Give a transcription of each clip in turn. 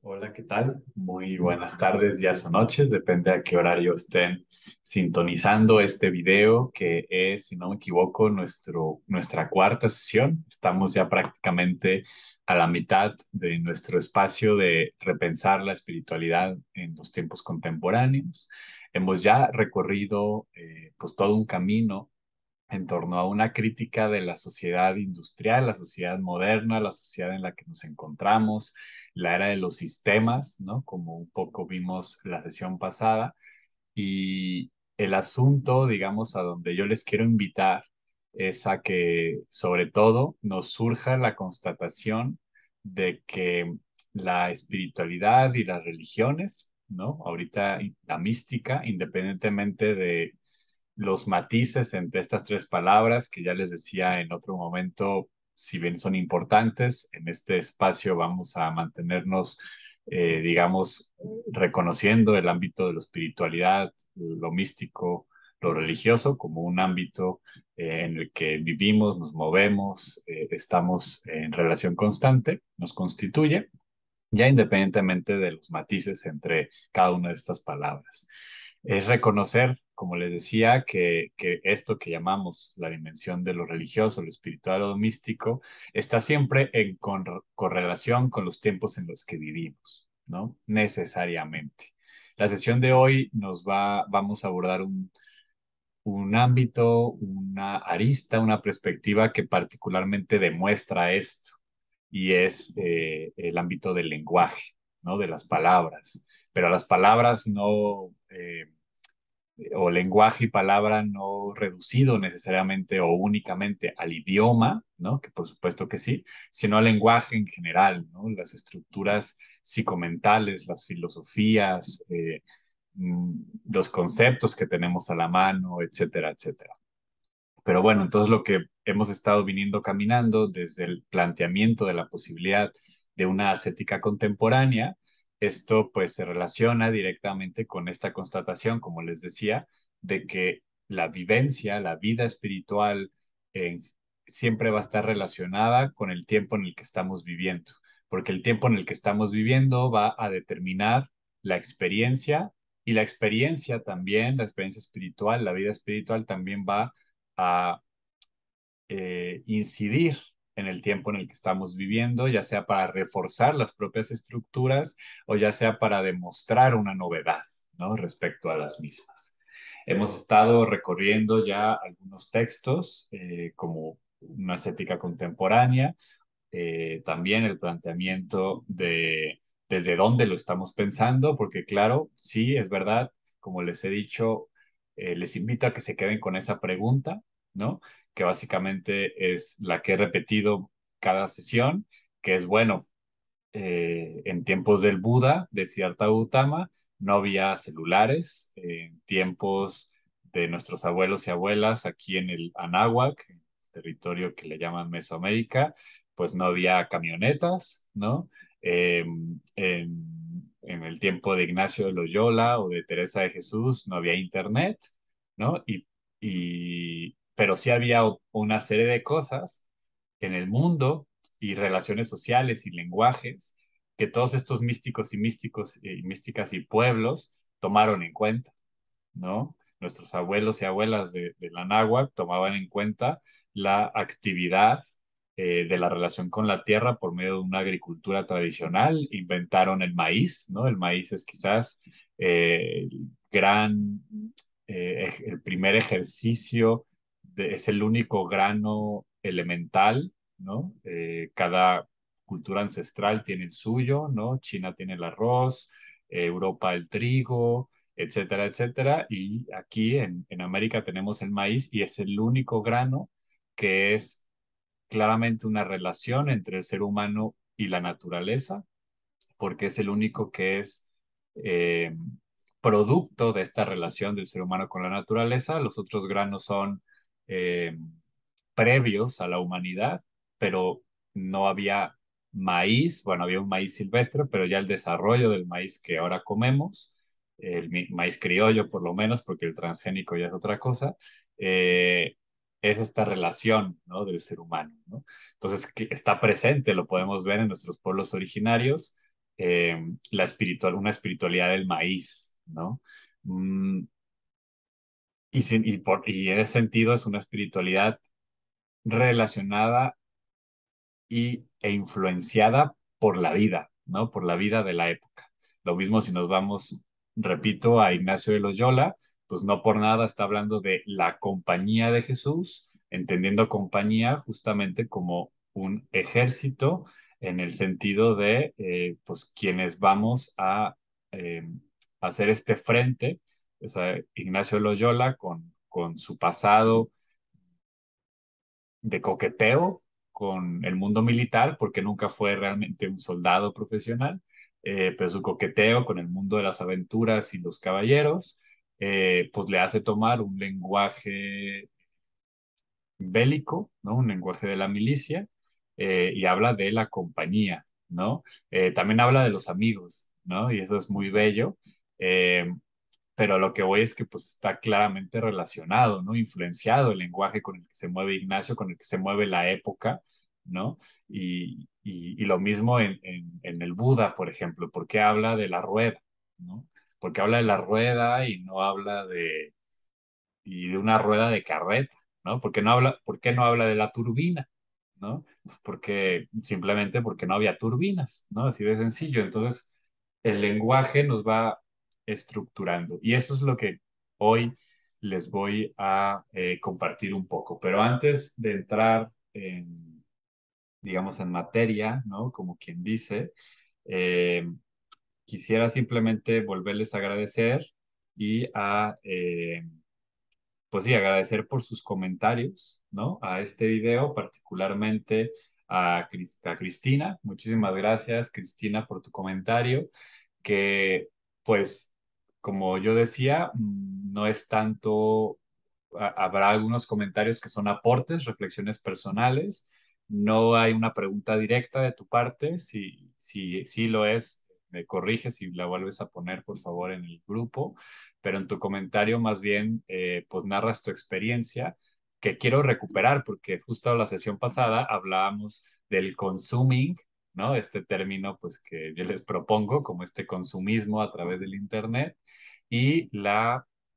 Hola, ¿qué tal? Muy buenas tardes, días o noches, depende a qué horario estén sintonizando este video, que es, si no me equivoco, nuestra cuarta sesión. Estamos ya prácticamente a la mitad de nuestro espacio de repensar la espiritualidad en los tiempos contemporáneos. Hemos ya recorrido pues todo un camino en torno a una crítica de la sociedad industrial, la sociedad moderna, la sociedad en la que nos encontramos, la era de los sistemas, ¿no? Como un poco vimos la sesión pasada. Y el asunto, digamos, a donde yo les quiero invitar es a que, sobre todo, nos surja la constatación de que la espiritualidad y las religiones, ¿no? Ahorita la mística, independientemente de los matices entre estas tres palabras que ya les decía en otro momento, si bien son importantes, en este espacio vamos a mantenernos, digamos, reconociendo el ámbito de la espiritualidad, lo místico, lo religioso como un ámbito en el que vivimos, nos movemos, estamos en relación constante, nos constituye, ya independientemente de los matices entre cada una de estas palabras. Es reconocer, como les decía, que esto que llamamos la dimensión de lo religioso, lo espiritual o lo místico, está siempre en correlación con los tiempos en los que vivimos, ¿no? Necesariamente. La sesión de hoy vamos a abordar un ámbito, una arista, una perspectiva que particularmente demuestra esto, y es el ámbito del lenguaje, ¿no? De las palabras. Pero las palabras no, o lenguaje y palabra no reducido necesariamente o únicamente al idioma, ¿no? Que por supuesto que sí, sino al lenguaje en general, ¿no? Las estructuras psicomentales, las filosofías, mm, los conceptos que tenemos a la mano, etcétera, etcétera. Pero bueno, entonces lo que hemos estado viniendo caminando desde el planteamiento de la posibilidad de una ascética contemporánea, esto pues se relaciona directamente con esta constatación, como les decía, de que la vivencia, la vida espiritual, eh, siempre va a estar relacionada con el tiempo en el que estamos viviendo, porque el tiempo en el que estamos viviendo va a determinar la experiencia, y la experiencia también, la experiencia espiritual, la vida espiritual también va a incidir en el tiempo en el que estamos viviendo, ya sea para reforzar las propias estructuras o ya sea para demostrar una novedad, ¿no? Respecto a las mismas. Hemos estado recorriendo ya algunos textos, como una estética contemporánea, también el planteamiento de desde dónde lo estamos pensando, porque claro, sí, es verdad, como les he dicho, les invito a que se queden con esa pregunta, ¿no? Que básicamente es la que he repetido cada sesión, que es, bueno, en tiempos del Buda, de Siddhartha Gautama, no había celulares. En tiempos de nuestros abuelos y abuelas aquí en el Anáhuac, territorio que le llaman Mesoamérica, pues no había camionetas, ¿no? En el tiempo de Ignacio de Loyola o de Teresa de Jesús no había internet, ¿no? Pero sí había una serie de cosas en el mundo y relaciones sociales y lenguajes que todos estos místicos y místicas y pueblos tomaron en cuenta, ¿no? Nuestros abuelos y abuelas de la náhuatl tomaban en cuenta la actividad de la relación con la tierra por medio de una agricultura tradicional, inventaron el maíz, ¿no? El maíz es quizás el gran, el primer ejercicio, es el único grano elemental, ¿no? Cada cultura ancestral tiene el suyo, ¿no? China tiene el arroz, Europa el trigo, etcétera, etcétera. Y aquí en América tenemos el maíz y es el único grano que es claramente una relación entre el ser humano y la naturaleza, porque es el único que es eh, producto de esta relación del ser humano con la naturaleza. Los otros granos son eh, previos a la humanidad, pero no había maíz, bueno, había un maíz silvestre, pero ya el desarrollo del maíz que ahora comemos, maíz criollo por lo menos, porque el transgénico ya es otra cosa, es esta relación, ¿no? Del ser humano, ¿no? Entonces, que está presente, lo podemos ver en nuestros pueblos originarios, una espiritualidad del maíz, ¿no? Mm, y en ese sentido es una espiritualidad relacionada e influenciada por la vida, ¿no? Por la vida de la época. Lo mismo si nos vamos, repito, a Ignacio de Loyola, pues no por nada está hablando de la compañía de Jesús, entendiendo compañía justamente como un ejército en el sentido de, pues, quienes vamos a hacer este frente. O sea, Ignacio de Loyola con su pasado de coqueteo con el mundo militar, porque nunca fue realmente un soldado profesional, pero su coqueteo con el mundo de las aventuras y los caballeros, pues le hace tomar un lenguaje bélico, ¿no? Un lenguaje de la milicia, y habla de la compañía, ¿no? También habla de los amigos, ¿no? Y eso es muy bello. Eh, pero lo que voy es que pues está claramente relacionado, ¿no? Influenciado el lenguaje con el que se mueve Ignacio, con el que se mueve la época, ¿no? Y lo mismo en el Buda, por ejemplo, porque habla de la rueda, ¿no? Porque habla de la rueda y no habla de una rueda de carreta, ¿no? ¿Por qué no habla de la turbina? ¿No? Pues simplemente porque no había turbinas, ¿no? Así de sencillo. Entonces, el lenguaje nos va estructurando. Y eso es lo que hoy les voy a compartir un poco. Pero antes de entrar digamos, en materia, ¿no? Como quien dice, eh, quisiera simplemente volverles a agradecer y pues sí, agradecer por sus comentarios, ¿no? A este video, particularmente a Cristina. Muchísimas gracias, Cristina, por tu comentario, que pues, como yo decía, no es tanto, habrá algunos comentarios que son aportes, reflexiones personales. No hay una pregunta directa de tu parte. Si lo es, me corriges y la vuelves a poner, por favor, en el grupo, pero en tu comentario más bien pues narras tu experiencia que quiero recuperar porque justo la sesión pasada hablábamos del consuming, ¿no? Este término pues que yo les propongo como este consumismo a través del internet y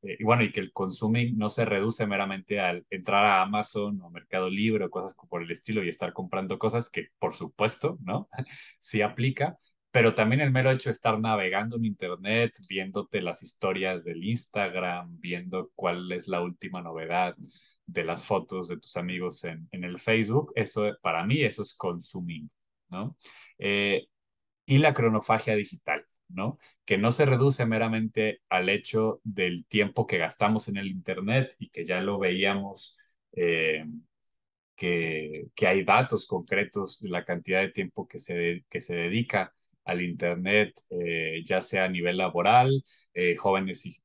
y bueno, y que el consuming no se reduce meramente al entrar a Amazon o Mercado Libre o cosas por el estilo y estar comprando cosas que, por supuesto, ¿no? Sí aplica, pero también el mero hecho de estar navegando en Internet, viéndote las historias del Instagram, viendo cuál es la última novedad de las fotos de tus amigos en el Facebook, eso para mí eso es consuming, ¿no? Eh, y la cronofagia digital, ¿no? Que no se reduce meramente al hecho del tiempo que gastamos en el Internet y que ya lo veíamos. Que hay datos concretos de la cantidad de tiempo que se dedica al Internet, ya sea a nivel laboral, jóvenes y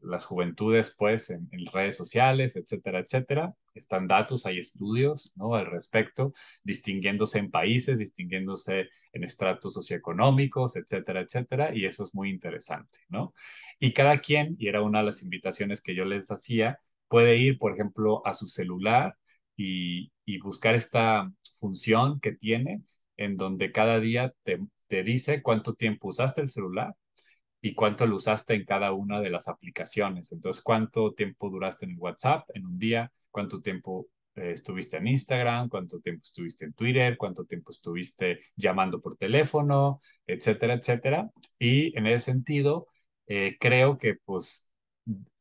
las juventudes, pues, en redes sociales, etcétera, etcétera. Están datos, hay estudios, ¿no? Al respecto, distinguiéndose en países, distinguiéndose en estratos socioeconómicos, etcétera, etcétera, y eso es muy interesante, ¿no? Y cada quien, y era una de las invitaciones que yo les hacía, puede ir, por ejemplo, a su celular y buscar esta función que tiene en donde cada día te dice cuánto tiempo usaste el celular y cuánto lo usaste en cada una de las aplicaciones. Entonces, cuánto tiempo duraste en el WhatsApp en un día, cuánto tiempo estuviste en Instagram, cuánto tiempo estuviste en Twitter, cuánto tiempo estuviste llamando por teléfono, etcétera, etcétera. Y en ese sentido, creo que pues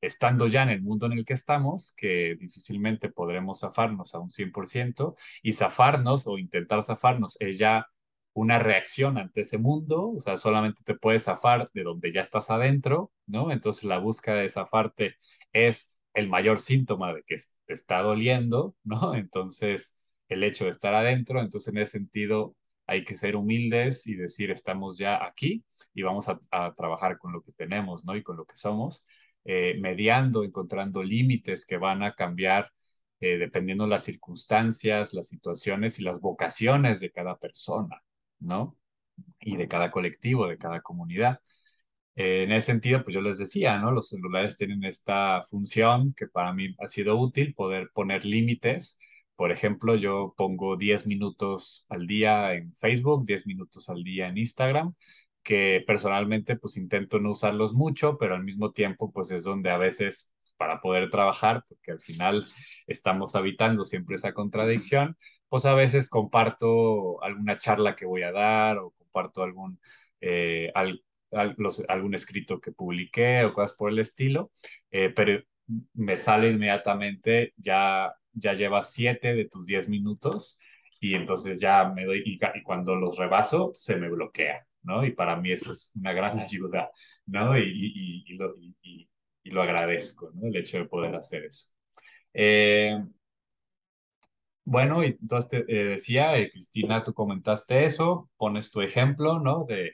estando ya en el mundo en el que estamos, que difícilmente podremos zafarnos a un 100% y zafarnos o intentar zafarnos es ya una reacción ante ese mundo, o sea, solamente te puedes zafar de donde ya estás adentro, ¿no? Entonces la búsqueda de zafarte es el mayor síntoma de que te está doliendo, ¿no? Entonces, el hecho de estar adentro, entonces en ese sentido hay que ser humildes y decir, estamos ya aquí y vamos a trabajar con lo que tenemos, ¿no? Y con lo que somos, mediando, encontrando límites que van a cambiar dependiendo las circunstancias, las situaciones y las vocaciones de cada persona, ¿no? Y de cada colectivo, de cada comunidad. En ese sentido, pues yo les decía, ¿no? Los celulares tienen esta función que para mí ha sido útil, poder poner límites. Por ejemplo, yo pongo 10 minutos al día en Facebook, 10 minutos al día en Instagram, que personalmente pues intento no usarlos mucho, pero al mismo tiempo pues es donde a veces para poder trabajar, porque al final estamos habitando siempre esa contradicción, pues a veces comparto alguna charla que voy a dar o comparto eh, al- algún escrito que publiqué o cosas por el estilo, pero me sale inmediatamente, ya llevas 7 de tus 10 minutos y entonces ya me doy, y cuando los rebaso, se me bloquea, ¿no? Y para mí eso es una gran ayuda, ¿no? Y lo agradezco, ¿no? El hecho de poder hacer eso. Eh, bueno, y entonces te decía, Cristina, tú comentaste eso, pones tu ejemplo, ¿no? De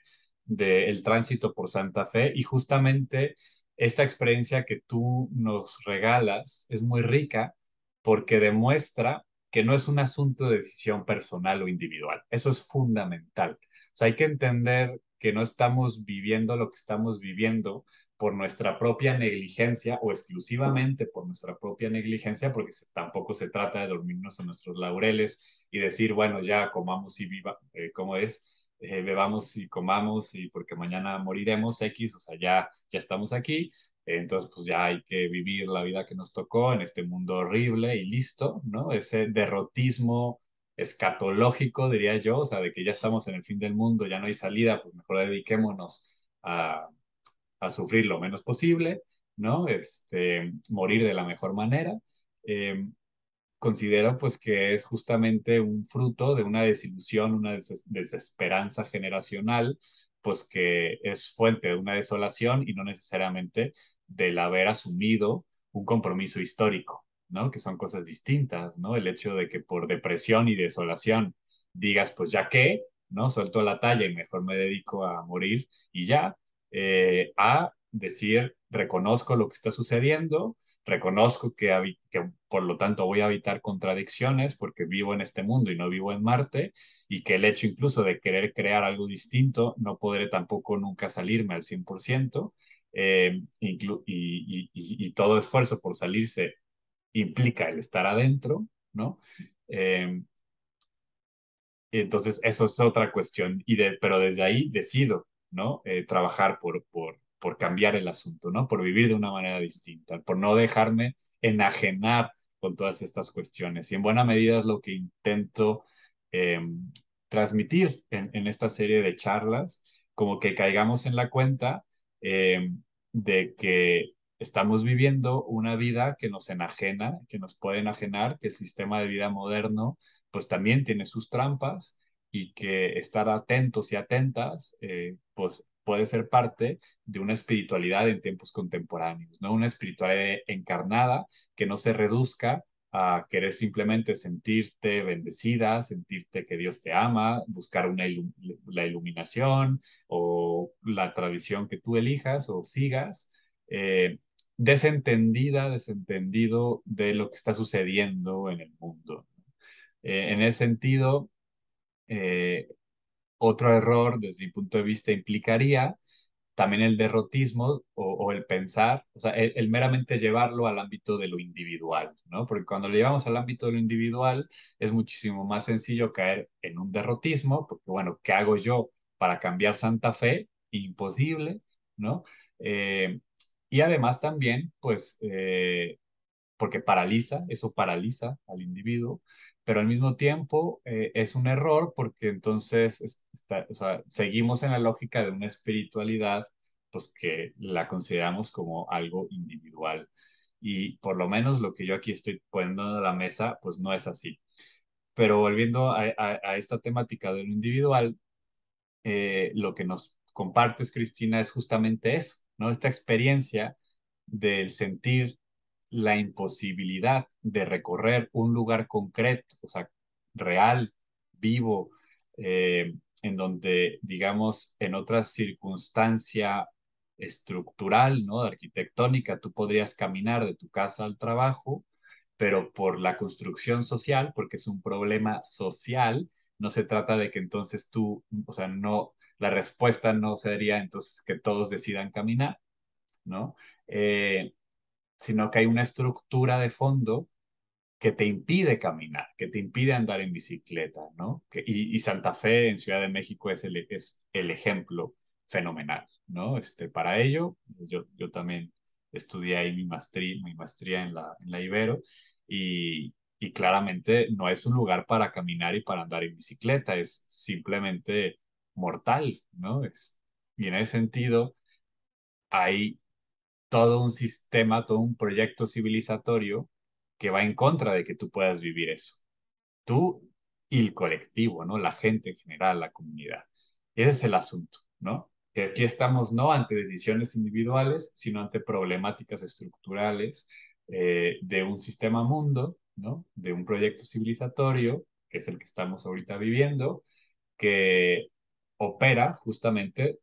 el tránsito por Santa Fe y justamente esta experiencia que tú nos regalas es muy rica porque demuestra que no es un asunto de decisión personal o individual. Eso es fundamental. O sea, hay que entender que no estamos viviendo lo que estamos viviendo por nuestra propia negligencia o exclusivamente por nuestra propia negligencia, porque tampoco se trata de dormirnos en nuestros laureles y decir, bueno, ya comamos y viva, ¿cómo es? Bebamos y comamos y porque mañana moriremos X, o sea, ya estamos aquí, entonces pues ya hay que vivir la vida que nos tocó en este mundo horrible y listo, ¿no? Ese derrotismo escatológico, diría yo, o sea, de que ya estamos en el fin del mundo, ya no hay salida, pues mejor dediquémonos a sufrir lo menos posible, ¿no? Morir de la mejor manera. Eh, Considero pues que es justamente un fruto de una desilusión, una desesperanza generacional, pues que es fuente de una desolación y no necesariamente del haber asumido un compromiso histórico, ¿no? Que son cosas distintas, ¿no? El hecho de que por depresión y desolación digas, pues ya qué, ¿no? Suelto la talla y mejor me dedico a morir y ya, a decir, reconozco lo que está sucediendo, reconozco que por lo tanto voy a evitar contradicciones porque vivo en este mundo y no vivo en Marte y que el hecho incluso de querer crear algo distinto no podré tampoco nunca salirme al 100%, y todo esfuerzo por salirse implica el estar adentro, ¿no? Eh, entonces, eso es otra cuestión, pero desde ahí decido, ¿no? Trabajar por cambiar el asunto, ¿no? Por vivir de una manera distinta, por no dejarme enajenar con todas estas cuestiones. Y en buena medida es lo que intento eh, transmitir en esta serie de charlas, como que caigamos en la cuenta eh, de que estamos viviendo una vida que nos enajena, que nos puede enajenar, que el sistema de vida moderno pues también tiene sus trampas y que estar atentos y atentas, pues puede ser parte de una espiritualidad en tiempos contemporáneos, ¿no? Una espiritualidad encarnada que no se reduzca a querer simplemente sentirte bendecida, sentirte que Dios te ama, buscar la iluminación o la tradición que tú elijas o sigas, desentendida, desentendido de lo que está sucediendo en el mundo. En ese sentido, eh, otro error desde mi punto de vista implicaría también el derrotismo o el pensar, o sea, el meramente llevarlo al ámbito de lo individual, ¿no? Porque cuando lo llevamos al ámbito de lo individual es muchísimo más sencillo caer en un derrotismo, porque bueno, ¿qué hago yo para cambiar Santa Fe? Imposible, ¿no? Eh, y además también, pues, porque eso paraliza al individuo, pero al mismo tiempo es un error porque entonces o sea, seguimos en la lógica de una espiritualidad pues que la consideramos como algo individual. Y por lo menos lo que yo aquí estoy poniendo en la mesa, pues no es así. Pero volviendo a esta temática de lo individual, lo que nos compartes, Cristina, es justamente eso, ¿no? Esta experiencia del sentir la imposibilidad de recorrer un lugar concreto, o sea, real, vivo, en donde, digamos, en otra circunstancia estructural, ¿no? Arquitectónica, tú podrías caminar de tu casa al trabajo, pero por la construcción social, porque es un problema social, no se trata de que entonces tú, o sea, no, la respuesta no sería entonces que todos decidan caminar, ¿no? Eh, Sino que hay una estructura de fondo que te impide caminar, que te impide andar en bicicleta, ¿no? Y Santa Fe en Ciudad de México es el ejemplo fenomenal, ¿no? Para ello, yo también estudié ahí mi maestría en la Ibero y claramente no es un lugar para caminar y para andar en bicicleta, es simplemente mortal, ¿no? Y en ese sentido, hay todo un sistema, todo un proyecto civilizatorio que va en contra de que tú puedas vivir eso. Tú y el colectivo, ¿no? La gente en general, la comunidad. Ese es el asunto, ¿no? Que aquí estamos no ante decisiones individuales, sino ante problemáticas estructurales de un sistema mundo, ¿no? De un proyecto civilizatorio, que es el que estamos ahorita viviendo, que opera justamente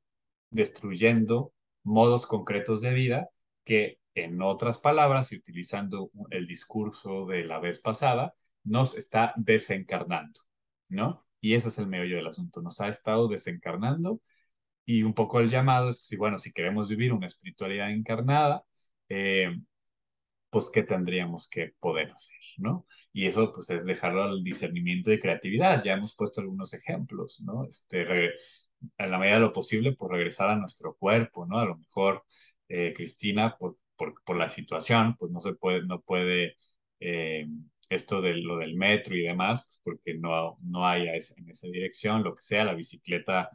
destruyendo modos concretos de vida que, en otras palabras, y utilizando el discurso de la vez pasada, nos está desencarnando, ¿no? Y ese es el meollo del asunto, nos ha estado desencarnando y un poco el llamado es, si, bueno, si queremos vivir una espiritualidad encarnada, eh, pues qué tendríamos que poder hacer, ¿no? Y eso pues es dejarlo al discernimiento y creatividad. Ya hemos puesto algunos ejemplos, ¿no? En la medida de lo posible, pues regresar a nuestro cuerpo, ¿no? A lo mejor Cristina, por la situación, pues no puede esto de lo del metro y demás, pues porque no hay en esa dirección, lo que sea, la bicicleta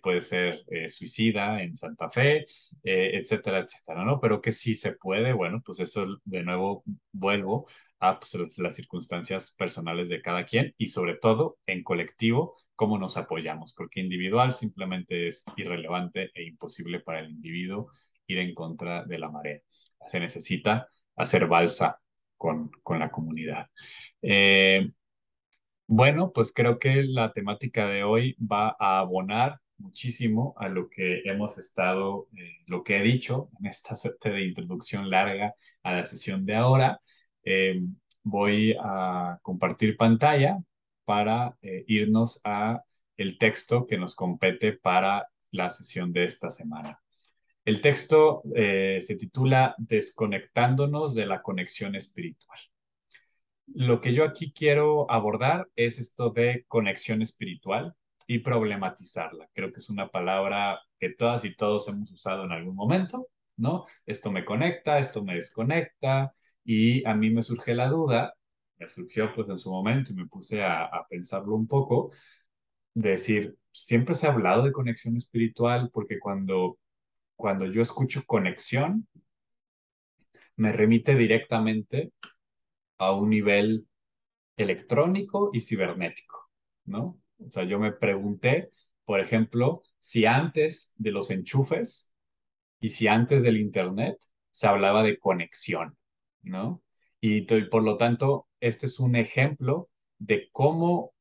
puede ser suicida en Santa Fe, etcétera, etcétera, ¿no? Pero que sí se puede, bueno, pues eso de nuevo vuelvo a pues, las circunstancias personales de cada quien y sobre todo en colectivo, cómo nos apoyamos, porque individual simplemente es irrelevante e imposible para el individuo ir en contra de la marea. Se necesita hacer balsa con la comunidad. Eh, bueno, pues creo que la temática de hoy va a abonar muchísimo a lo que hemos estado, lo que he dicho en esta suerte de introducción larga a la sesión de ahora. Eh, Voy a compartir pantalla para irnos a el texto que nos compete para la sesión de esta semana. El texto se titula Desconectándonos de la conexión espiritual. Lo que yo aquí quiero abordar es esto de conexión espiritual y problematizarla. Creo que es una palabra que todas y todos hemos usado en algún momento, ¿no? Esto me conecta, esto me desconecta y a mí me surge la duda, me surgió pues en su momento y me puse a pensarlo un poco, de decir, siempre se ha hablado de conexión espiritual porque cuando yo escucho conexión, me remite directamente a un nivel electrónico y cibernético, ¿no? O sea, yo me pregunté, por ejemplo, si antes de los enchufes y si antes del Internet se hablaba de conexión, ¿no? Y por lo tanto, este es un ejemplo de cómo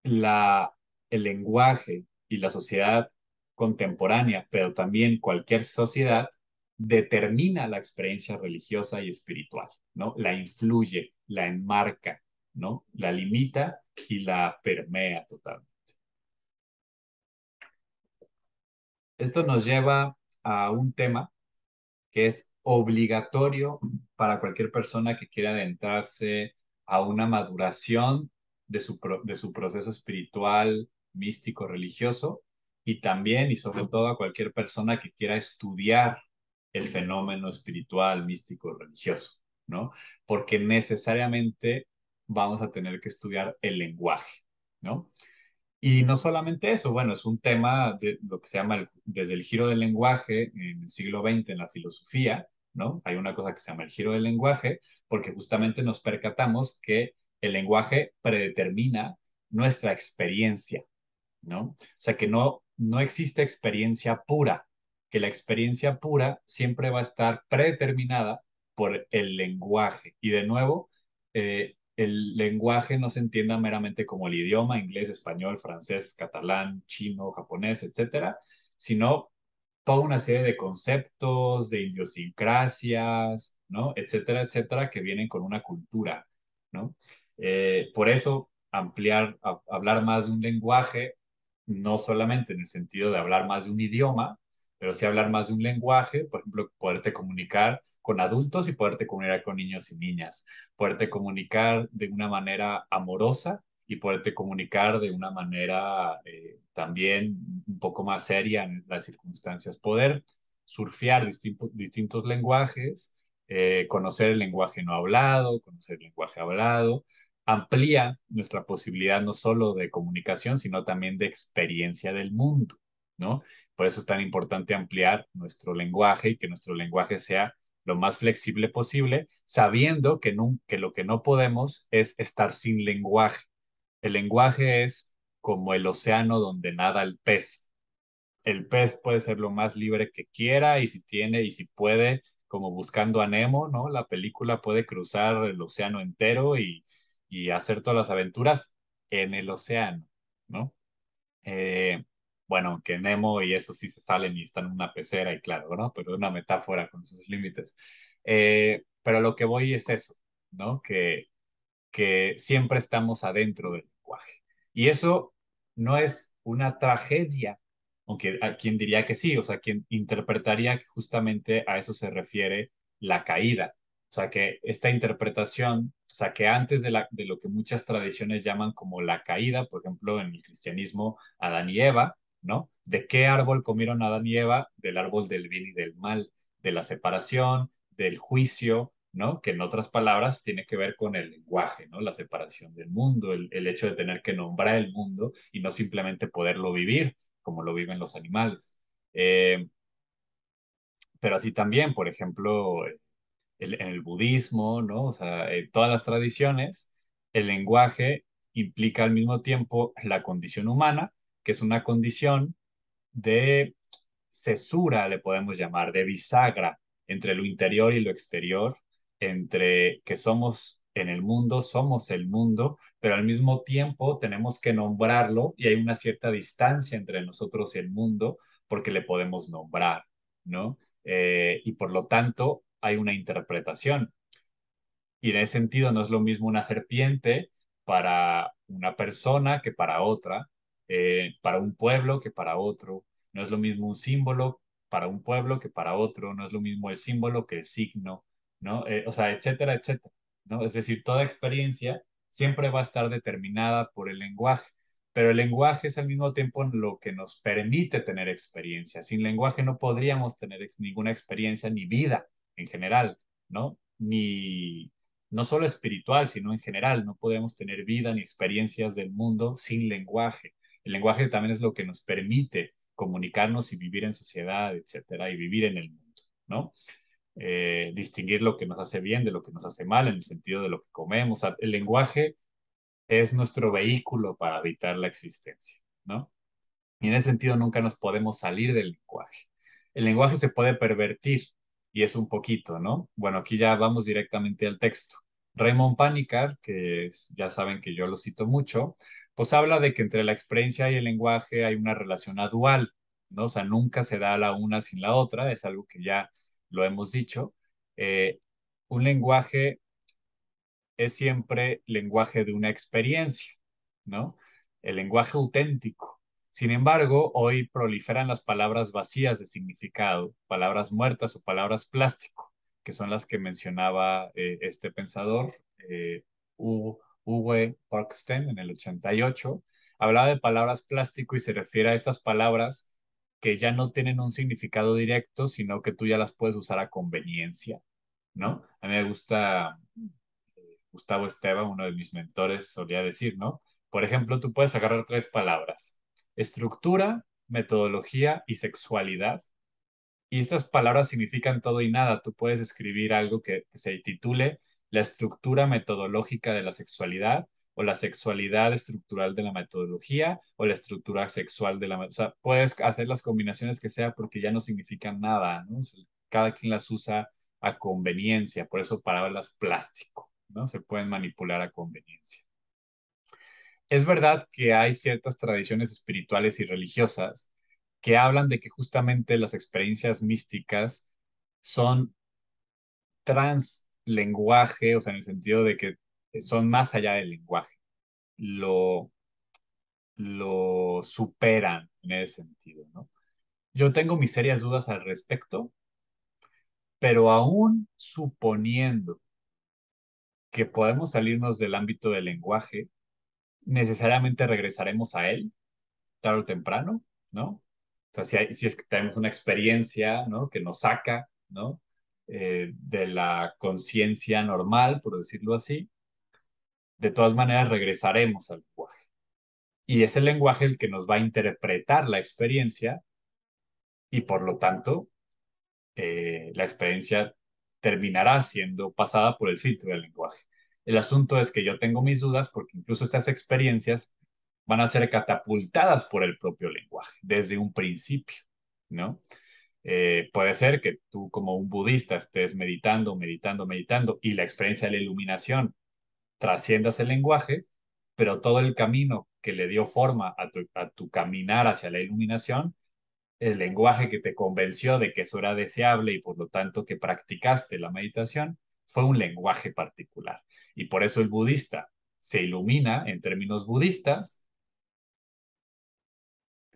la, el lenguaje y la sociedad contemporánea, pero también cualquier sociedad, determina la experiencia religiosa y espiritual, ¿no? La influye, la enmarca, ¿no? La limita y la permea totalmente. Esto nos lleva a un tema que es obligatorio para cualquier persona que quiera adentrarse a una maduración de su proceso espiritual, místico, religioso, y también y sobre todo a cualquier persona que quiera estudiar el fenómeno espiritual, místico, religioso, ¿no? Porque necesariamente vamos a tener que estudiar el lenguaje, ¿no? Y no solamente eso, bueno, es un tema de lo que se llama desde el giro del lenguaje en el siglo XX en la filosofía, ¿no? Hay una cosa que se llama el giro del lenguaje, porque justamente nos percatamos que el lenguaje predetermina nuestra experiencia, ¿no? O sea, que no existe experiencia pura, que la experiencia pura siempre va a estar predeterminada por el lenguaje. Y de nuevo, el lenguaje no se entienda meramente como el idioma, inglés, español, francés, catalán, chino, japonés, etcétera, sino toda una serie de conceptos, de idiosincrasias, ¿no? Etcétera, etcétera, que vienen con una cultura, ¿no? Por eso, hablar más de un lenguaje, no solamente en el sentido de hablar más de un idioma, pero sí hablar más de un lenguaje, por ejemplo, poderte comunicar con adultos y poderte comunicar con niños y niñas, poderte comunicar de una manera amorosa y poderte comunicar de una manera también un poco más seria en las circunstancias. Poder surfear distintos lenguajes, conocer el lenguaje no hablado, conocer el lenguaje hablado, amplía nuestra posibilidad no solo de comunicación, sino también de experiencia del mundo, ¿no? Por eso es tan importante ampliar nuestro lenguaje y que nuestro lenguaje sea lo más flexible posible, sabiendo que lo que no podemos es estar sin lenguaje. El lenguaje es como el océano donde nada el pez. El pez puede ser lo más libre que quiera y si tiene y si puede, como buscando a Nemo, ¿no? La película puede cruzar el océano entero y hacer todas las aventuras en el océano, ¿no? Eh, bueno, que Nemo y eso sí se salen y están en una pecera y claro, ¿no? Pero una metáfora con sus límites. Pero lo que voy es eso, ¿no? Que siempre estamos adentro del lenguaje. Y eso no es una tragedia, aunque a quien diría que sí, o sea, quien interpretaría que justamente a eso se refiere la caída. O sea, que esta interpretación, o sea, que antes de lo que muchas tradiciones llaman como la caída, por ejemplo, en el cristianismo, Adán y Eva, ¿no? ¿De qué árbol comieron Adán y Eva? Del árbol del bien y del mal, de la separación, del juicio, ¿no? Que en otras palabras tiene que ver con el lenguaje, ¿no? La separación del mundo, el hecho de tener que nombrar el mundo y no simplemente poderlo vivir como lo viven los animales. Eh, pero así también, por ejemplo, en el budismo, ¿no? O sea, en todas las tradiciones, el lenguaje implica al mismo tiempo la condición humana, que es una condición de cesura, le podemos llamar, de bisagra entre lo interior y lo exterior, entre que somos en el mundo, somos el mundo, pero al mismo tiempo tenemos que nombrarlo y hay una cierta distancia entre nosotros y el mundo porque le podemos nombrar, ¿no? Y por lo tanto hay una interpretación. Y en ese sentido no es lo mismo una serpiente para una persona que para otra, para un pueblo que para otro. No es lo mismo un símbolo para un pueblo que para otro. No es lo mismo el símbolo que el signo, ¿no? O sea, etcétera, etcétera, ¿no? Es decir, toda experiencia siempre va a estar determinada por el lenguaje. Pero el lenguaje es al mismo tiempo lo que nos permite tener experiencia. Sin lenguaje no podríamos tener ninguna experiencia ni vida en general, ¿no? Ni, no solo espiritual, sino en general. No podemos tener vida ni experiencias del mundo sin lenguaje. El lenguaje también es lo que nos permite comunicarnos y vivir en sociedad, etcétera, y vivir en el mundo, ¿no? Distinguir lo que nos hace bien de lo que nos hace mal en el sentido de lo que comemos. O sea, el lenguaje es nuestro vehículo para habitar la existencia, ¿no? Y en ese sentido nunca nos podemos salir del lenguaje. El lenguaje se puede pervertir y es un poquito, ¿no? Bueno, aquí ya vamos directamente al texto. Raymond Panikar, ya saben que yo lo cito mucho, pues habla de que entre la experiencia y el lenguaje hay una relación dual, ¿no? O sea, nunca se da la una sin la otra, es algo que ya lo hemos dicho. Eh, un lenguaje es siempre lenguaje de una experiencia, ¿no? El lenguaje auténtico. Sin embargo, hoy proliferan las palabras vacías de significado, palabras muertas o palabras plástico, que son las que mencionaba este pensador, Uwe Parkstein, en el 88. Hablaba de palabras plástico y se refiere a estas palabras que ya no tienen un significado directo, sino que tú ya las puedes usar a conveniencia, ¿no? A mí me gusta Gustavo Esteva, uno de mis mentores, solía decir, ¿no? Por ejemplo, tú puedes agarrar tres palabras: estructura, metodología y sexualidad. Y estas palabras significan todo y nada. Tú puedes escribir algo que se titule la estructura metodológica de la sexualidad o la sexualidad estructural de la metodología o la estructura sexual de la... O sea, puedes hacer las combinaciones que sea porque ya no significan nada, ¿no? O sea, cada quien las usa a conveniencia, por eso palabras plástico, ¿no? Se pueden manipular a conveniencia. Es verdad que hay ciertas tradiciones espirituales y religiosas que hablan de que justamente las experiencias místicas son translenguaje, o sea, en el sentido de que son más allá del lenguaje, lo, lo superan en ese sentido, ¿no? Yo tengo mis serias dudas al respecto, pero aún suponiendo que podemos salirnos del ámbito del lenguaje, necesariamente regresaremos a él, tarde o temprano, ¿no? O sea, si es que tenemos una experiencia, ¿no? Que nos saca, ¿no? De la conciencia normal, por decirlo así, de todas maneras regresaremos al lenguaje. Y es el lenguaje el que nos va a interpretar la experiencia y por lo tanto la experiencia terminará siendo pasada por el filtro del lenguaje. El asunto es que yo tengo mis dudas porque incluso estas experiencias van a ser catapultadas por el propio lenguaje desde un principio, ¿no? Puede ser que tú como un budista estés meditando, meditando, meditando y la experiencia de la iluminación trasciendas el lenguaje, pero todo el camino que le dio forma a tu caminar hacia la iluminación, el lenguaje que te convenció de que eso era deseable y por lo tanto que practicaste la meditación, fue un lenguaje particular. Y por eso el budista se ilumina en términos budistas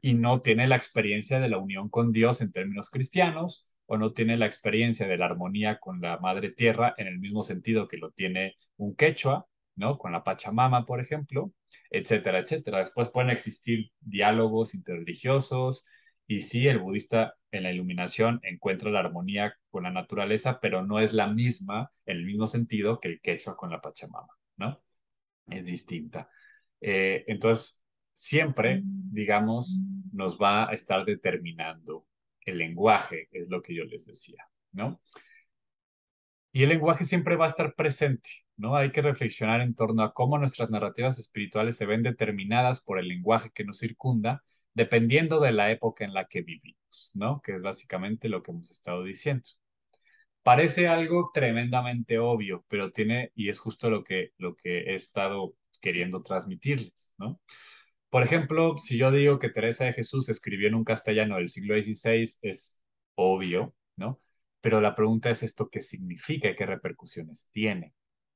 y no tiene la experiencia de la unión con Dios en términos cristianos, o no tiene la experiencia de la armonía con la madre tierra en el mismo sentido que lo tiene un quechua, ¿no? Con la Pachamama, por ejemplo, etcétera, etcétera. Después pueden existir diálogos interreligiosos y sí, el budista en la iluminación encuentra la armonía con la naturaleza, pero no es la misma en el mismo sentido que el quechua con la Pachamama, ¿no? Es distinta. Entonces, siempre, digamos, nos va a estar determinando el lenguaje, es lo que yo les decía, ¿no? Y el lenguaje siempre va a estar presente, ¿no? Hay que reflexionar en torno a cómo nuestras narrativas espirituales se ven determinadas por el lenguaje que nos circunda, dependiendo de la época en la que vivimos, ¿no? Que es básicamente lo que hemos estado diciendo. Parece algo tremendamente obvio, pero tiene, y es justo lo que he estado queriendo transmitirles, ¿no? Por ejemplo, si yo digo que Teresa de Jesús escribió en un castellano del siglo XVI, es obvio, ¿no? Pero la pregunta es esto qué significa y qué repercusiones tiene,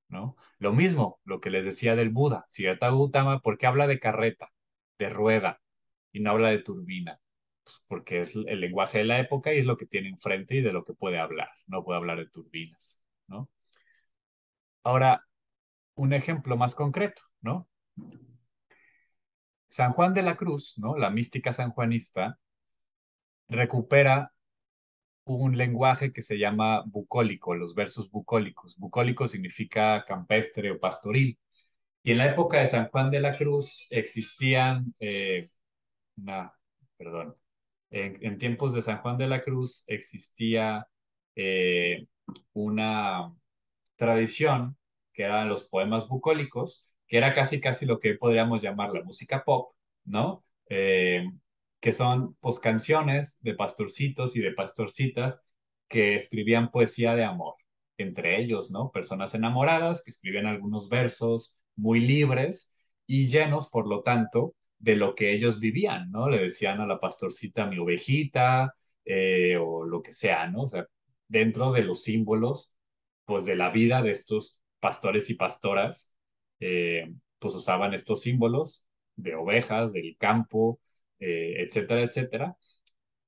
¿no? Lo mismo, lo que les decía del Buda, Siddhartha Gautama, ¿por qué habla de carreta, de rueda y no habla de turbina? Pues porque es el lenguaje de la época y es lo que tiene enfrente y de lo que puede hablar, no puede hablar de turbinas, ¿no? Ahora, un ejemplo más concreto, ¿no? San Juan de la Cruz, ¿no? La mística sanjuanista recupera un lenguaje que se llama bucólico, los versos bucólicos. Bucólico significa campestre o pastoril. Y en la época de San Juan de la Cruz existían, una, perdón, en tiempos de San Juan de la Cruz existía eh, una tradición que eran los poemas bucólicos, que era casi casi lo que podríamos llamar la música pop, ¿no? Que son pues canciones de pastorcitos y de pastorcitas que escribían poesía de amor, entre ellos, ¿no? Personas enamoradas que escribían algunos versos muy libres y llenos, por lo tanto, de lo que ellos vivían, ¿no? Le decían a la pastorcita mi ovejita o lo que sea, ¿no? O sea, dentro de los símbolos pues de la vida de estos pastores y pastoras, pues usaban estos símbolos de ovejas, del campo, etcétera, etcétera,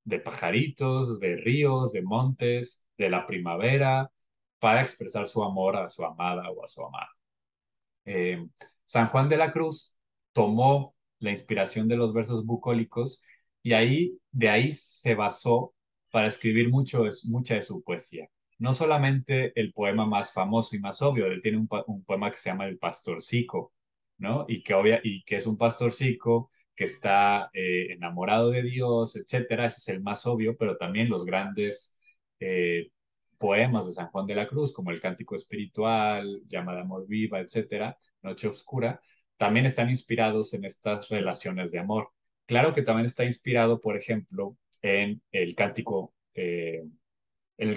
de pajaritos, de ríos, de montes, de la primavera, para expresar su amor a su amada o a su amado. Eh, San Juan de la Cruz tomó la inspiración de los versos bucólicos y de ahí se basó para escribir mucha de su poesía. No solamente el poema más famoso y más obvio, él tiene un poema que se llama El Pastorcico, ¿no? Y que es un pastorcico que está enamorado de Dios, etcétera. Ese es el más obvio, pero también los grandes eh, poemas de San Juan de la Cruz, como el Cántico Espiritual, Llama de Amor Viva, etcétera, Noche Oscura, también están inspirados en estas relaciones de amor. Claro que también está inspirado, por ejemplo, en el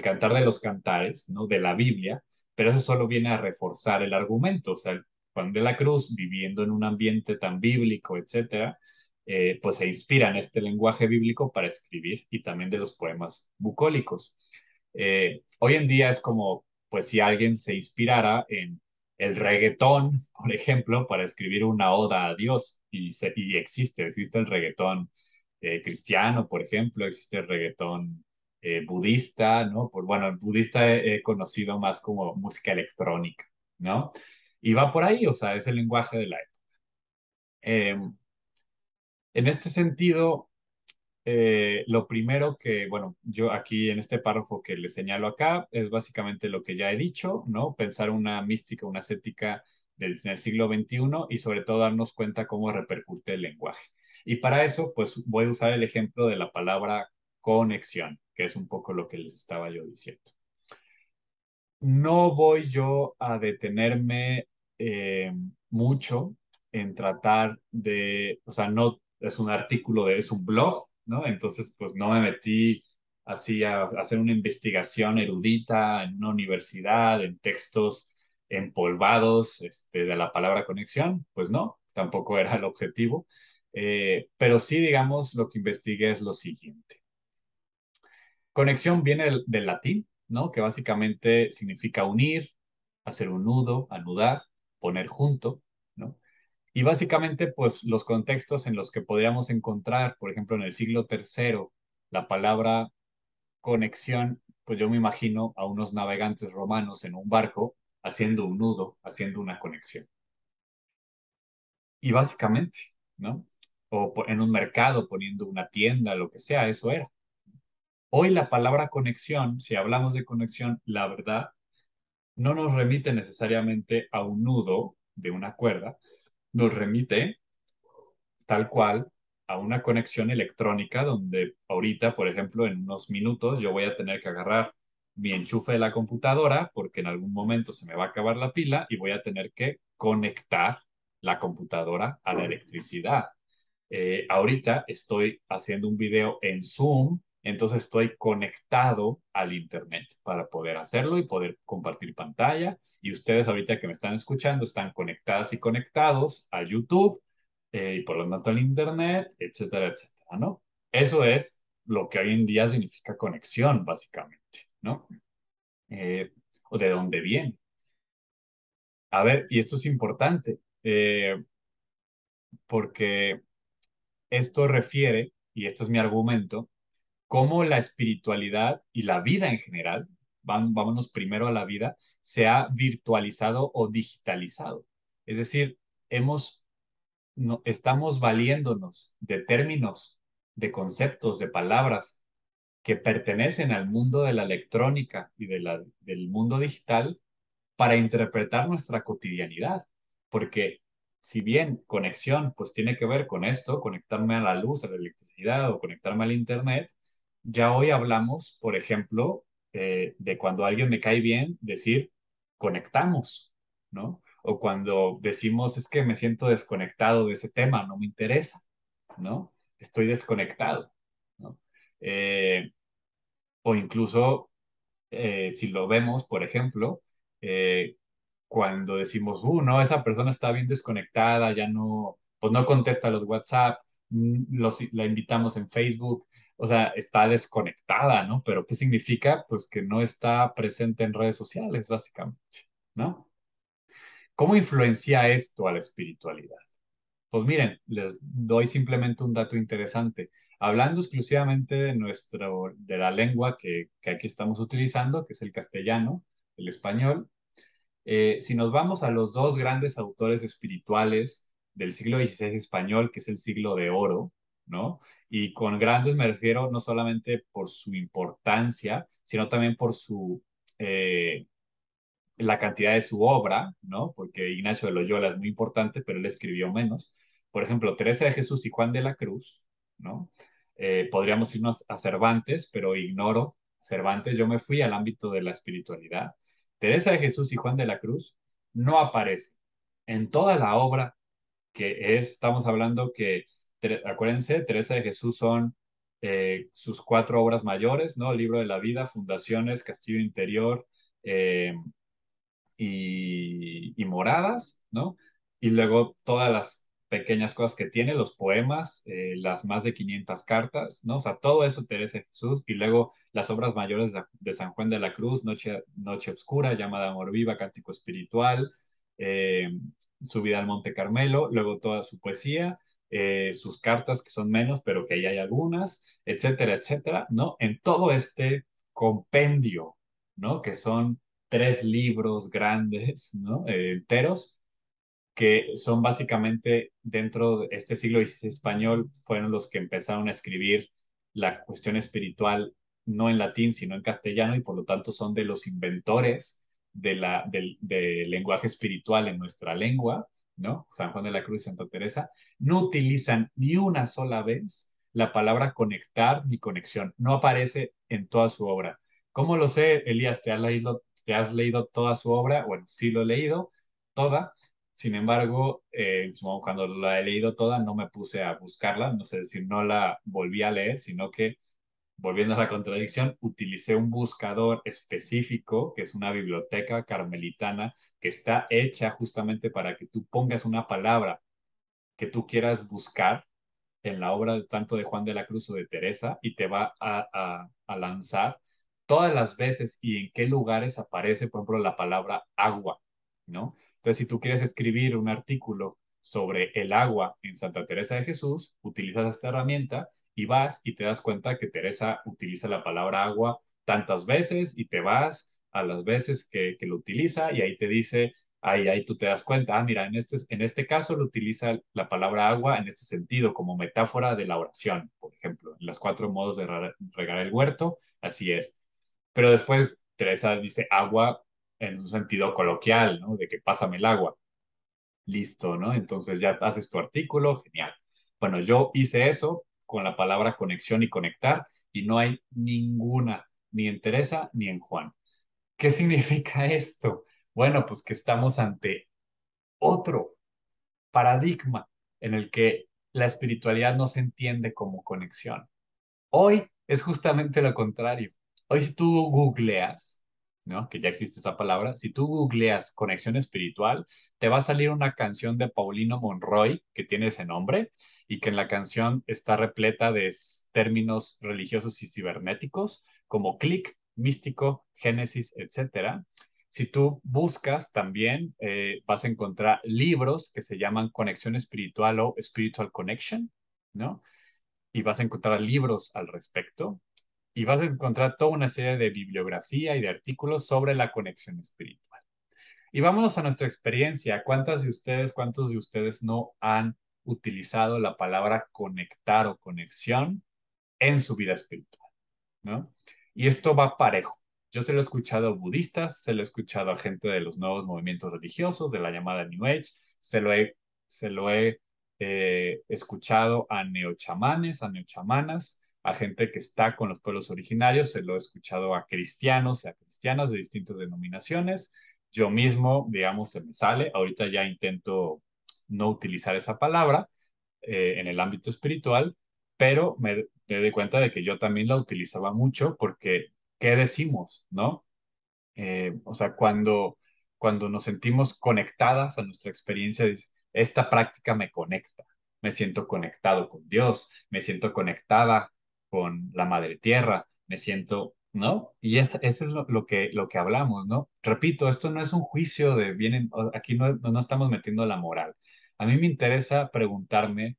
Cantar de los Cantares, ¿no? De la Biblia, pero eso solo viene a reforzar el argumento. O sea, Juan de la Cruz, viviendo en un ambiente tan bíblico, etcétera, pues se inspira en este lenguaje bíblico para escribir y también de los poemas bucólicos. Hoy en día es como, pues si alguien se inspirara en el reggaetón, por ejemplo, para escribir una oda a Dios, y existe el reggaetón cristiano, por ejemplo, existe el reggaetón budista, ¿no? Bueno, el budista he conocido más como música electrónica, ¿no? Y va por ahí, o sea, es el lenguaje de la época. En este sentido, lo primero que, bueno, yo aquí en este párrafo que le señalo acá es básicamente lo que ya he dicho, ¿no? Pensar una mística, una ascética del siglo XXI y sobre todo darnos cuenta cómo repercute el lenguaje. Y para eso, pues voy a usar el ejemplo de la palabra conexión, que es un poco lo que les estaba yo diciendo. No voy yo a detenerme mucho en tratar de, o sea, no es un artículo, es un blog, ¿no? Entonces, pues no me metí así a hacer una investigación erudita en una universidad, en textos empolvados, de la palabra conexión, pues no, tampoco era el objetivo. Pero sí, digamos, lo que investigué es lo siguiente. Conexión viene del latín, ¿no? Que básicamente significa unir, hacer un nudo, anudar, poner junto, ¿no? Y básicamente, pues los contextos en los que podríamos encontrar, por ejemplo, en el siglo tercero, la palabra conexión, pues yo me imagino a unos navegantes romanos en un barco haciendo un nudo, haciendo una conexión. Y básicamente, ¿no? O en un mercado poniendo una tienda, lo que sea, eso era. Hoy la palabra conexión, si hablamos de conexión, la verdad, no nos remite necesariamente a un nudo de una cuerda, nos remite tal cual a una conexión electrónica donde ahorita, por ejemplo, en unos minutos yo voy a tener que agarrar mi enchufe de la computadora porque en algún momento se me va a acabar la pila y voy a tener que conectar la computadora a la electricidad. Ahorita estoy haciendo un video en Zoom, entonces estoy conectado al Internet para poder hacerlo y poder compartir pantalla. Y ustedes ahorita que me están escuchando están conectadas y conectados a YouTube y por lo tanto al Internet, etcétera, etcétera, ¿no? Eso es lo que hoy en día significa conexión, básicamente, ¿no? Eh, o de dónde viene. A ver, y esto es importante, porque esto refiere, y esto es mi argumento, cómo la espiritualidad y la vida en general, vámonos primero a la vida, se ha virtualizado o digitalizado. Es decir, estamos valiéndonos de términos, de conceptos, de palabras que pertenecen al mundo de la electrónica y del mundo digital para interpretar nuestra cotidianidad. Porque si bien conexión, pues tiene que ver con esto, conectarme a la luz, a la electricidad o conectarme al internet, ya hoy hablamos, por ejemplo, de cuando alguien me cae bien, decir conectamos, ¿no? O cuando decimos es que me siento desconectado de ese tema, no me interesa, ¿no? Estoy desconectado, ¿no? Eh, o incluso si lo vemos, por ejemplo, eh, cuando decimos, no, esa persona está bien desconectada, ya no, pues no contesta los WhatsApp, la invitamos en Facebook, o sea, está desconectada, ¿no? Pero ¿qué significa? Pues que no está presente en redes sociales, básicamente, ¿no? ¿Cómo influencia esto a la espiritualidad? Pues miren, les doy simplemente un dato interesante. Hablando exclusivamente de la lengua que aquí estamos utilizando, que es el castellano, el español, si nos vamos a los dos grandes autores espirituales del siglo XVI español, que es el siglo de oro, ¿no? Y con grandes me refiero no solamente por su importancia, sino también por eh, la cantidad de su obra, ¿no? Porque Ignacio de Loyola es muy importante, pero él escribió menos. Por ejemplo, Teresa de Jesús y Juan de la Cruz, ¿no? Podríamos irnos a Cervantes, pero ignoro Cervantes. Yo me fui al ámbito de la espiritualidad. Teresa de Jesús y Juan de la Cruz no aparecen en toda la obra estamos hablando que, acuérdense, Teresa de Jesús son sus cuatro obras mayores, ¿no? Libro de la Vida, Fundaciones, Castillo Interior, eh, y moradas, ¿no? Y luego todas las pequeñas cosas que tiene, los poemas, las más de 500 cartas, ¿no? O sea, todo eso Teresa de Jesús, y luego las obras mayores de San Juan de la Cruz, Noche Oscura, Llamada Amor Viva, Cántico Espiritual, eh, Su vida al Monte Carmelo, luego toda su poesía, sus cartas, que son menos, pero que ahí hay algunas, etcétera, etcétera, ¿no? En todo este compendio, ¿no? Que son tres libros grandes, ¿no? Enteros, que son básicamente dentro de este siglo XVI español, fueron los que empezaron a escribir la cuestión espiritual no en latín, sino en castellano, y por lo tanto son de los inventores del lenguaje espiritual en nuestra lengua, ¿no? San Juan de la Cruz y Santa Teresa, no utilizan ni una sola vez la palabra conectar ni conexión. No aparece en toda su obra. ¿Cómo lo sé, Elías? ¿Te has leído toda su obra? Bueno, sí lo he leído, toda. Sin embargo, cuando la he leído toda, no me puse a buscarla, no sé decir, no la volví a leer, sino que, volviendo a la contradicción, utilicé un buscador específico, que es una biblioteca carmelitana, que está hecha justamente para que tú pongas una palabra que tú quieras buscar en la obra tanto de Juan de la Cruz o de Teresa y te va a lanzar todas las veces y en qué lugares aparece, por ejemplo, la palabra agua, ¿no? Entonces, si tú quieres escribir un artículo sobre el agua en Santa Teresa de Jesús, utilizas esta herramienta y vas y te das cuenta que Teresa utiliza la palabra agua tantas veces y te vas a las veces que lo utiliza y ahí te dice ahí tú te das cuenta, mira, en este caso lo utiliza la palabra agua en este sentido, como metáfora de la oración, por ejemplo, en los 4 modos de regar el huerto, así es. Pero después Teresa dice agua en un sentido coloquial, ¿no? De que pásame el agua. Listo, ¿no? Entonces ya haces tu artículo, genial. Bueno, yo hice eso con la palabra conexión y conectar y no hay ninguna, ni en Teresa ni en Juan. ¿Qué significa esto? Bueno, pues que estamos ante otro paradigma en el que la espiritualidad no se entiende como conexión. Hoy es justamente lo contrario. Hoy si tú googleas, ¿no? Que ya existe esa palabra, si tú googleas conexión espiritual, te va a salir una canción de Paulino Monroy que tiene ese nombre y que en la canción está repleta de términos religiosos y cibernéticos como clic, místico, génesis, etcétera. Si tú buscas también, vas a encontrar libros que se llaman Conexión Espiritual o Spiritual Connection, ¿no? Y vas a encontrar libros al respecto y vas a encontrar toda una serie de bibliografía y de artículos sobre la conexión espiritual. Y vámonos a nuestra experiencia. Cuántos de ustedes no han utilizado la palabra conectar o conexión en su vida espiritual, ¿no? Y esto va parejo. Yo se lo he escuchado a budistas, se lo he escuchado a gente de los nuevos movimientos religiosos, de la llamada New Age, se lo he escuchado a neochamanes, a neochamanas, a gente que está con los pueblos originarios, se lo he escuchado a cristianos y a cristianas de distintas denominaciones. Yo mismo, digamos, se me sale, ahorita ya intento no utilizar esa palabra en el ámbito espiritual, pero me doy cuenta de que yo también la utilizaba mucho porque, ¿qué decimos, no? O sea, cuando nos sentimos conectadas a nuestra experiencia, esta práctica me conecta, me siento conectado con Dios, me siento conectada con la Madre Tierra, me siento, ¿no? Y eso es lo que hablamos, ¿no? Repito, esto no es un juicio de vienen, aquí no estamos metiendo la moral. A mí me interesa preguntarme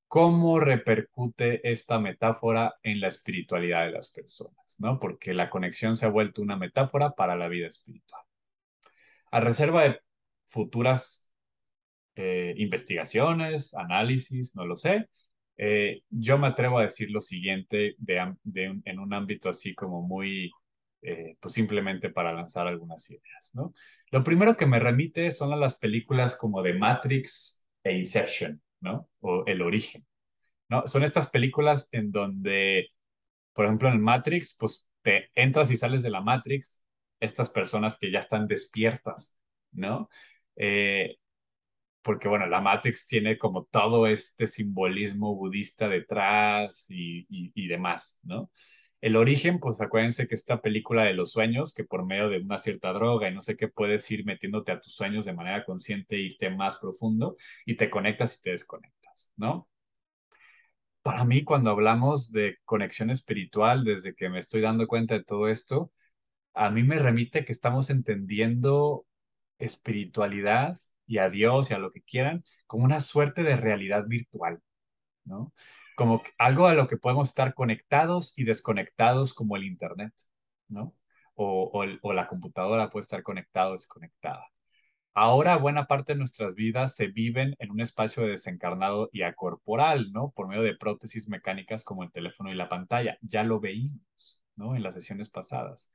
cómo repercute esta metáfora en la espiritualidad de las personas, ¿no? Porque la conexión se ha vuelto una metáfora para la vida espiritual. A reserva de futuras investigaciones, análisis, no lo sé, yo me atrevo a decir lo siguiente en un ámbito así como muy, pues simplemente para lanzar algunas ideas, ¿no? Lo primero que me remite son a las películas como de Matrix e Inception, ¿no? O El Origen. ¿No? Son estas películas en donde, por ejemplo, en Matrix, pues te entras y sales de la Matrix, estas personas que ya están despiertas, ¿no? Eh, Porque, bueno, la Matrix tiene como todo este simbolismo budista detrás y demás, ¿no? El origen, pues acuérdense que esta película de los sueños, que por medio de una cierta droga y no sé qué puedes ir metiéndote a tus sueños de manera consciente e irte más profundo y te conectas y te desconectas, ¿no? Para mí, cuando hablamos de conexión espiritual, desde que me estoy dando cuenta de todo esto, a mí me remite que estamos entendiendo espiritualidad y a Dios y a lo que quieran como una suerte de realidad virtual, ¿no? Como algo a lo que podemos estar conectados y desconectados como el Internet, ¿no? O la computadora puede estar conectada o desconectada. Ahora buena parte de nuestras vidas se viven en un espacio de desencarnado y acorporal, ¿no? Por medio de prótesis mecánicas como el teléfono y la pantalla. Ya lo veíamos, ¿no? En las sesiones pasadas.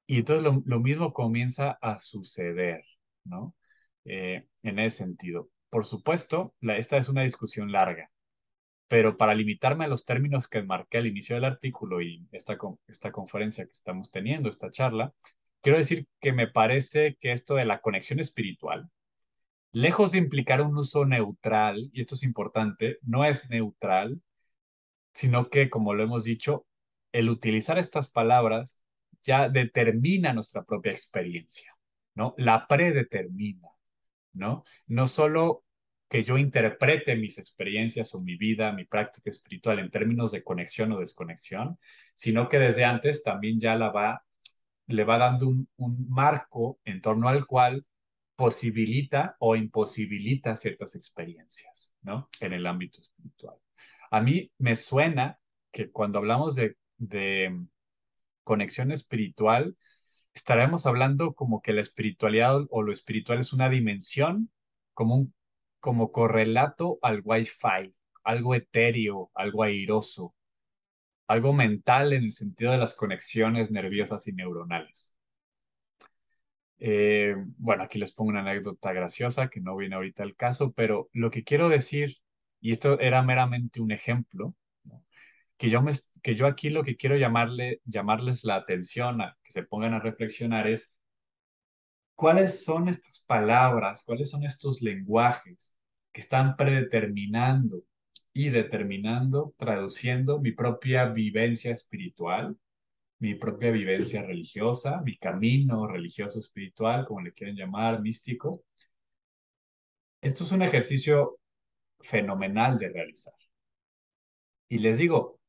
Y entonces lo mismo comienza a suceder, ¿no? En ese sentido. Por supuesto, esta es una discusión larga, pero para limitarme a los términos que marqué al inicio del artículo y esta conferencia que estamos teniendo, esta charla, quiero decir que me parece que esto de la conexión espiritual, lejos de implicar un uso neutral, y esto es importante, no es neutral, sino que, como lo hemos dicho, el utilizar estas palabras ya determina nuestra propia experiencia, ¿no? La predetermina, ¿no? No solo que yo interprete mis experiencias o mi vida, mi práctica espiritual en términos de conexión o desconexión, sino que desde antes también ya le va dando un marco en torno al cual posibilita o imposibilita ciertas experiencias, ¿no? En el ámbito espiritual. A mí me suena que cuando hablamos de conexión espiritual, estaremos hablando como que la espiritualidad o lo espiritual es una dimensión, como como correlato al Wi-Fi, algo etéreo, algo airoso, algo mental en el sentido de las conexiones nerviosas y neuronales. Bueno, aquí les pongo una anécdota graciosa que no viene ahorita al caso, pero lo que quiero decir, y esto era meramente un ejemplo, ¿no? Que yo aquí lo que quiero llamarles la atención, a que se pongan a reflexionar es cuáles son estas palabras, cuáles son estos lenguajes que están predeterminando y determinando, traduciendo mi propia vivencia espiritual, mi propia vivencia religiosa, mi camino religioso espiritual, como le quieren llamar, místico. Esto es un ejercicio fenomenal de realizar. Y les digo,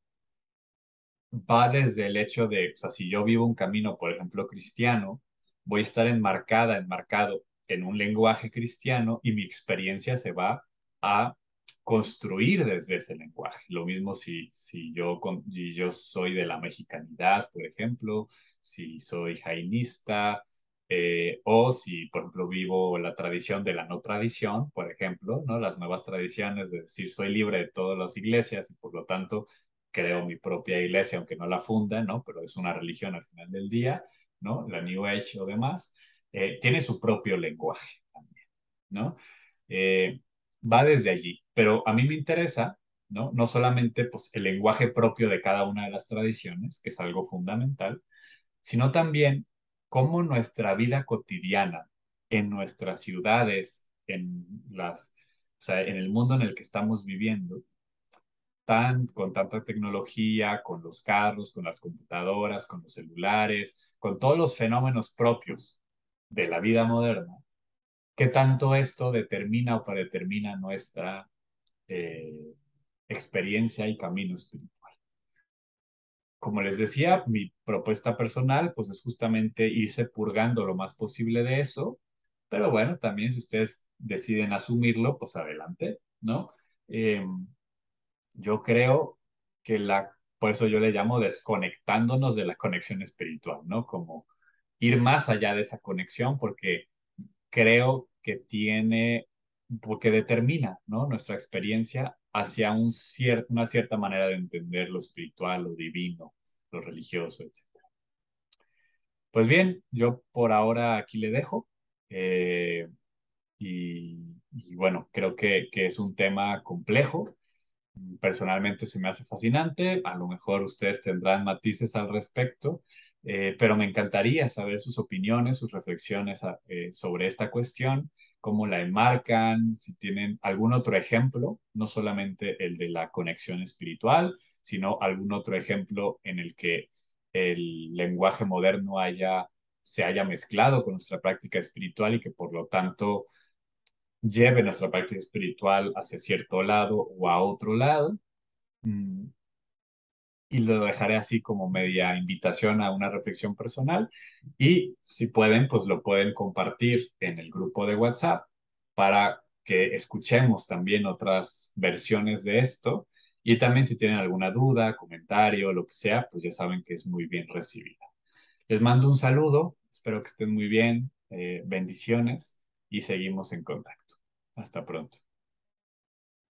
va desde el hecho de, o sea, si yo vivo un camino, por ejemplo, cristiano, voy a estar enmarcado en un lenguaje cristiano y mi experiencia se va a construir desde ese lenguaje. Lo mismo si yo soy de la mexicanidad, por ejemplo, si soy jainista, o si, por ejemplo, vivo la tradición de la no tradición, por ejemplo, ¿no? Las nuevas tradiciones de decir soy libre de todas las iglesias y por lo tanto creo mi propia iglesia, aunque no la funda, ¿no? Pero es una religión al final del día, ¿no? La New Age o demás, tiene su propio lenguaje también, ¿no? Eh, Va desde allí, pero a mí me interesa, ¿no? No solamente pues, el lenguaje propio de cada una de las tradiciones, que es algo fundamental, sino también cómo nuestra vida cotidiana, en nuestras ciudades, o sea, en el mundo en el que estamos viviendo, con tanta tecnología, con los carros, con las computadoras, con los celulares, con todos los fenómenos propios de la vida moderna, qué tanto esto determina o predetermina nuestra eh, experiencia y camino espiritual. Como les decía, mi propuesta personal pues es justamente irse purgando lo más posible de eso, pero bueno, también si ustedes deciden asumirlo, pues adelante, ¿no? Eh, yo creo que por eso yo le llamo desconectándonos de la conexión espiritual, ¿no? Como ir más allá de esa conexión porque creo que porque determina, ¿no? Nuestra experiencia hacia una cierta manera de entender lo espiritual, lo divino, lo religioso, etc. Pues bien, yo por ahora aquí le dejo. eh, y bueno, creo que es un tema complejo. Personalmente se me hace fascinante, a lo mejor ustedes tendrán matices al respecto, pero me encantaría saber sus opiniones, sus reflexiones sobre esta cuestión, cómo la enmarcan, si tienen algún otro ejemplo, no solamente el de la conexión espiritual, sino algún otro ejemplo en el que el lenguaje moderno se haya mezclado con nuestra práctica espiritual y que por lo tanto lleve nuestra práctica espiritual hacia cierto lado o a otro lado. Mm, Y lo dejaré así como media invitación a una reflexión personal. Y si pueden, pues lo pueden compartir en el grupo de WhatsApp para que escuchemos también otras versiones de esto. Y también si tienen alguna duda, comentario, lo que sea, pues ya saben que es muy bien recibida. Les mando un saludo, espero que estén muy bien. Bendiciones y seguimos en contacto. Hasta pronto.